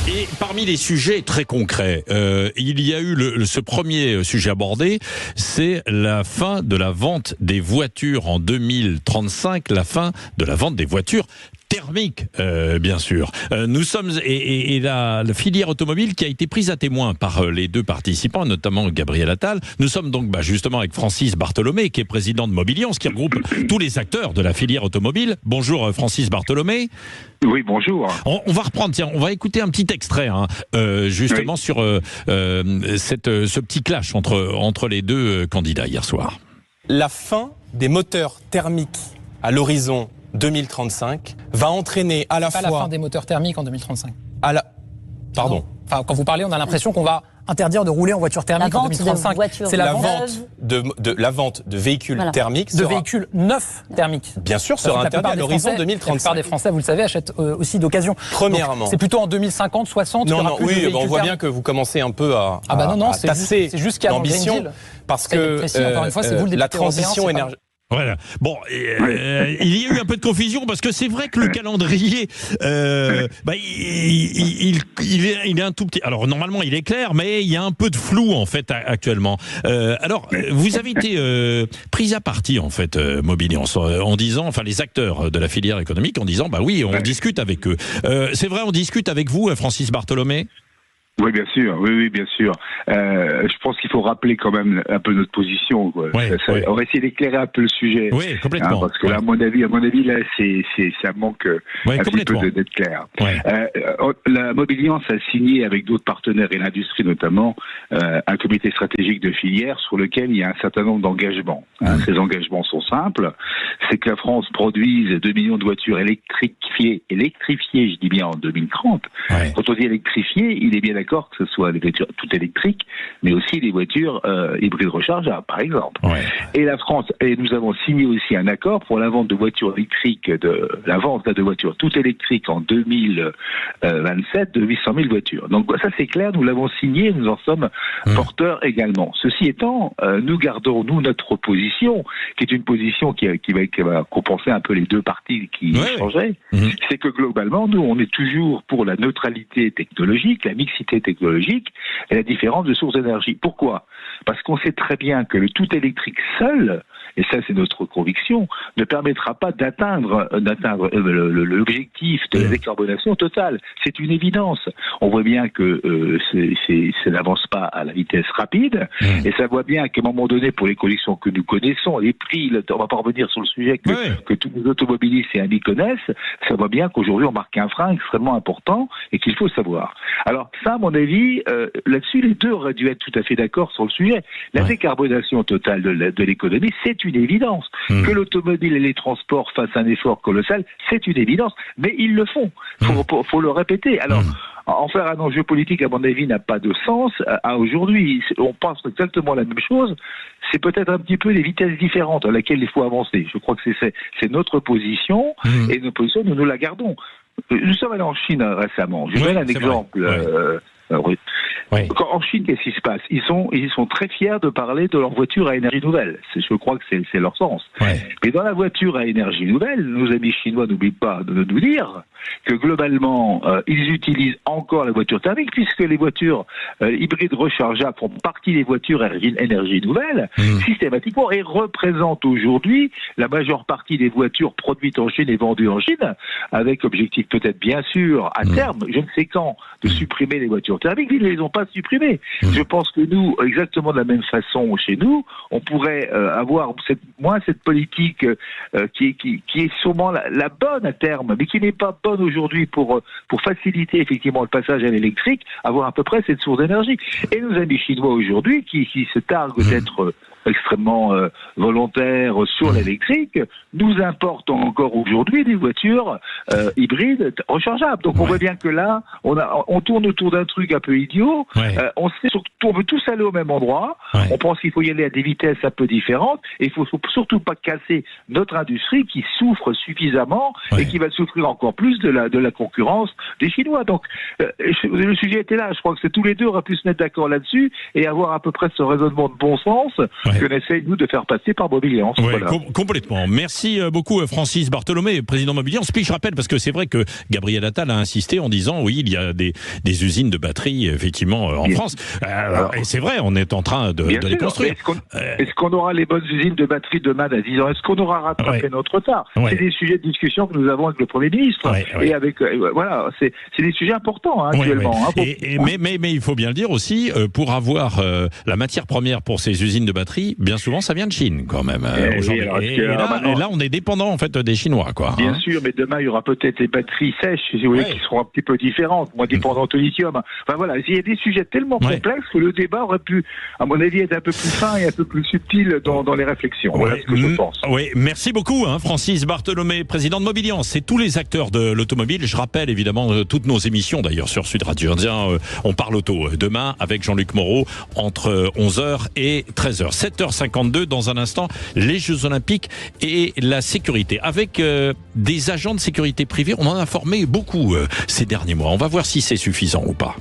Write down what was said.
Et parmi les sujets très concrets, il y a eu ce premier sujet abordé, c'est la fin de la vente des voitures en 2035, la fin de la vente des voitures thermiques, bien sûr. Nous sommes et la filière automobile qui a été prise à témoin par les deux participants, notamment Gabriel Attal. Nous sommes donc justement avec Francis Bartholomé, qui est président de Mobiliance, qui regroupe tous les acteurs de la filière automobile. Bonjour Francis Bartholomé. Oui, bonjour. On va reprendre, tiens, on va écouter un petit extrait, justement oui. Sur ce petit clash entre les deux candidats hier soir. La fin des moteurs thermiques à l'horizon 2035 va entraîner à la fois... Pas la fin des moteurs thermiques en 2035. Pardon. Enfin, quand vous parlez, on a l'impression qu'on va interdire de rouler en voiture thermique en 2035. C'est la vente de véhicules thermiques. De véhicules neufs thermiques. Bien sûr, sera interdit à l'horizon 2035. La plupart des Français, vous le savez, achètent aussi d'occasion. Premièrement. Donc, c'est plutôt en 2050, 60. Non, oui, on voit bien que vous commencez un peu à tasser l'ambition. Parce que la transition énergétique... Voilà. Bon, il y a eu un peu de confusion parce que c'est vrai que le calendrier, il est un tout petit. Alors normalement, il est clair, mais il y a un peu de flou en fait actuellement. Alors, vous avez été pris à partie en fait, Mobiliance, en disant, enfin les acteurs de la filière économique, en disant, bah oui, on discute avec eux. C'est vrai, on discute avec vous, Francis Bartholomé. Oui, bien sûr. Oui, bien sûr. Je pense qu'il faut rappeler quand même un peu notre position. Quoi. On va essayer d'éclairer un peu le sujet. Oui, complètement. Parce que là, à mon avis, là, ça manque un petit peu d'être clair. Ouais. La Mobiliance a signé avec d'autres partenaires et l'industrie notamment un comité stratégique de filière sur lequel il y a un certain nombre d'engagements. Ces engagements sont simples. C'est que la France produise 2 millions de voitures électrifiées, je dis bien en 2030. Ouais. Quand on dit électrifiées, il est bien d'accord que ce soit les voitures toutes électriques, mais aussi les voitures hybrides rechargeables, par exemple. Ouais. Et la France, et nous avons signé aussi un accord pour la vente de voitures électriques, la vente de voitures toutes électriques en 2027 de 800 000 voitures. Donc ça c'est clair, nous l'avons signé, nous en sommes porteurs également. Ceci étant, nous gardons notre position, qui est une position qui va compenser un peu les deux parties qui changeaient. C'est que globalement, nous on est toujours pour la neutralité technologique, la mixité technologique et la différence de sources d'énergie. Pourquoi ? Parce qu'on sait très bien que le tout électrique seul, et ça c'est notre conviction, ne permettra pas d'atteindre l'objectif de la décarbonation totale. C'est une évidence. On voit bien que ça n'avance pas à la vitesse rapide, et ça voit bien qu'à un moment donné, pour les conditions que nous connaissons, les prix, on va pas revenir sur le sujet que tous les automobilistes et amis connaissent, ça voit bien qu'aujourd'hui on marque un frein extrêmement important et qu'il faut savoir. Alors ça, à mon avis, là-dessus, les deux auraient dû être tout à fait d'accord sur le sujet. La décarbonation totale de l'économie, c'est une évidence. Que l'automobile et les transports fassent un effort colossal, c'est une évidence. Mais ils le font. Faut le répéter. Alors, en faire un enjeu politique, à mon avis, n'a pas de sens. À aujourd'hui, on pense exactement la même chose. C'est peut-être un petit peu les vitesses différentes à laquelle il faut avancer. Je crois que c'est notre position, et notre position, nous la gardons. Nous sommes allés en Chine récemment. Je donne un exemple. En Chine, qu'est-ce qui se passe ? Ils sont très fiers de parler de leur voiture à énergie nouvelle. Je crois que c'est leur sens. Mais dans la voiture à énergie nouvelle, nos amis chinois n'oublient pas de nous dire que globalement, ils utilisent encore la voiture thermique, puisque les voitures hybrides rechargeables font partie des voitures à énergie nouvelle, systématiquement, et représentent aujourd'hui la majeure partie des voitures produites en Chine et vendues en Chine, avec objectif peut-être bien sûr, à terme, je ne sais quand, de supprimer les voitures thermiques. Ils ne les ont pas supprimées. Je pense que nous, exactement de la même façon chez nous, on pourrait avoir cette politique qui est sûrement la bonne à terme, mais qui n'est pas bonne aujourd'hui pour faciliter effectivement le passage à l'électrique, avoir à peu près cette source d'énergie. Et nos amis chinois aujourd'hui, qui se targuent d'être extrêmement volontaires sur l'électrique, nous importent encore aujourd'hui des voitures hybrides rechargeables. Donc on voit bien que là, on tourne autour d'un truc un peu idiot. On veut tous aller au même endroit. On pense qu'il faut y aller à des vitesses un peu différentes. Et il faut surtout pas casser notre industrie qui souffre suffisamment et qui va souffrir encore plus de la concurrence des Chinois. Donc le sujet était là. Je crois que tous les deux auraient pu se mettre d'accord là-dessus et avoir à peu près ce raisonnement de bon sens ce qu'on essaye, nous, de faire passer par Mobiliance. Ouais, complètement. Merci beaucoup, Francis Bartholomé, président Mobiliance. Puis je rappelle, parce que c'est vrai que Gabriel Attal a insisté en disant, oui, il y a des usines de batteries, effectivement, en France. Et c'est vrai, on est en train de les construire. Est-ce qu'on aura les bonnes usines de batteries demain à 10 ans? Est-ce qu'on aura rattrapé notre retard? C'est des sujets de discussion que nous avons avec le Premier ministre. Et avec, voilà, c'est des sujets importants, actuellement. Mais il faut bien le dire aussi, pour avoir la matière première pour ces usines de batteries, bien souvent, ça vient de Chine, quand même. Et là, on est dépendant, en fait, des Chinois, quoi. Bien sûr, mais demain, il y aura peut-être les batteries sèches, si vous voulez, qui seront un petit peu différentes, moins dépendantes au lithium. Enfin, voilà, il y a des sujets tellement complexes que le débat aurait pu, à mon avis, être un peu plus fin et un peu plus subtil dans les réflexions. Voilà ce que je pense. Oui, merci beaucoup, Francis Bartholomé, président de Mobiliance. C'est tous les acteurs de l'automobile. Je rappelle, évidemment, toutes nos émissions, d'ailleurs, sur Sud Radio Indien. On parle auto demain avec Jean-Luc Moreau entre 11h et 13h. 7h52, dans un instant, les Jeux Olympiques et la sécurité. Avec des agents de sécurité privée, on en a formé beaucoup ces derniers mois. On va voir si c'est suffisant ou pas.